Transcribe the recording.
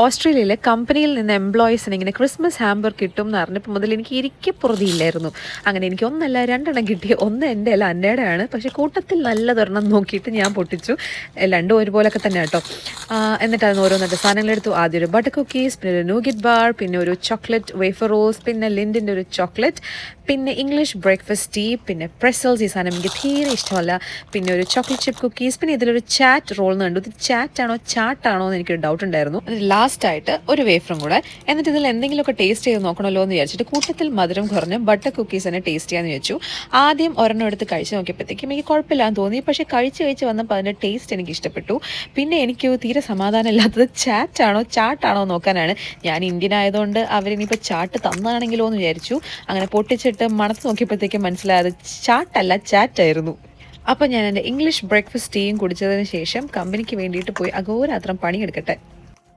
ഓസ്ട്രേലിയയിലെ കമ്പനിയിൽ നിന്ന് എംപ്ലോയീസിന് ഇങ്ങനെ ക്രിസ്മസ് ഹാമ്പർ കിട്ടും എന്ന് അറിഞ്ഞപ്പോൾ മുതൽ എനിക്ക് ഇരിക്കപ്പുറതിയില്ലായിരുന്നു. അങ്ങനെ എനിക്ക് ഒന്നല്ല രണ്ടെണ്ണം കിട്ടി. ഒന്ന് എൻ്റെ അല്ല അന്നയുടെയാണ്. പക്ഷേ കൂട്ടത്തിൽ നല്ലതൊരെണ്ണം നോക്കിയിട്ട് ഞാൻ പൊട്ടിച്ചു. രണ്ടും ഒരുപോലൊക്കെ തന്നെ കേട്ടോ. എന്നിട്ട് അതിന് ഓരോന്നിട്ട് സാധനങ്ങളെടുത്തു. ആദ്യം ഒരു ബട്ടർ കുക്കീസ്, പിന്നെ ഒരു നൂഗിറ്റ് ബാർ, പിന്നെ ഒരു ചോക്ലേറ്റ് വേഫർ റോസ്, പിന്നെ ലിൻഡിൻ്റെ ഒരു ചോക്ലേറ്റ്, പിന്നെ ഇംഗ്ലീഷ് ബ്രേക്ക്ഫാസ്റ്റ് ടീ, പിന്നെ പ്രെസൽസ്. ഈ സാധനം എനിക്ക് തീരെ ഇഷ്ടമല്ല. പിന്നെ ഒരു ചോക്ലേറ്റ് ചിപ്പ് കുക്കീസ്, പിന്നെ ഇതിലൊരു ചാറ്റ് റോൾ എന്ന് കണ്ടു. ഇത് ചാറ്റാണോ ചാട്ടാണോ എന്ന് എനിക്കൊരു ഡൗട്ട് ഉണ്ടായിരുന്നു. ലാസ്റ്റായിട്ട് ഒരു വേഫറും കൂടെ. എന്നിട്ട് ഇതിൽ എന്തെങ്കിലുമൊക്കെ ടേസ്റ്റ് ചെയ്ത് നോക്കണമല്ലോ എന്ന് വിചാരിച്ചിട്ട് കൂട്ടത്തിൽ മധുരം കുറഞ്ഞ് ബട്ടർ കുക്കീസ് തന്നെ ടേസ്റ്റ് ചെയ്യാമെന്ന് വെച്ചു. ആദ്യം ഒരെണ്ണം എടുത്ത് കഴിച്ച് നോക്കിയപ്പോഴത്തേക്കും എനിക്ക് കുഴപ്പമില്ലാന്ന് തോന്നി. പക്ഷേ കഴിച്ച് വന്നപ്പോൾ അതിൻ്റെ ടേസ്റ്റ് എനിക്ക് ഇഷ്ടപ്പെട്ടു. പിന്നെ എനിക്ക് തീരെ സമാധാനം ഇല്ലാത്തത് ചാറ്റാണോ ചാട്ടാണോ നോക്കാനാണ്. ഞാൻ ഇന്ത്യൻ ആയതുകൊണ്ട് അവരിനിപ്പോൾ ചാട്ട് തന്നാണെങ്കിലോ എന്ന് വിചാരിച്ചു. അങ്ങനെ പൊട്ടിച്ചിട്ട് മണത്ത് നോക്കിയപ്പോഴത്തേക്കും മനസ്സിലായത് ചാട്ടല്ല ചാറ്റായിരുന്നു. അപ്പോൾ ഞാൻ എൻ്റെ ഇംഗ്ലീഷ് ബ്രേക്ക്ഫാസ്റ്റ് ടീയും കുടിച്ചതിന് ശേഷം കമ്പനിക്ക് വേണ്ടിയിട്ട് പോയി അഘോരാത്രം പണിയെടുക്കട്ടെ.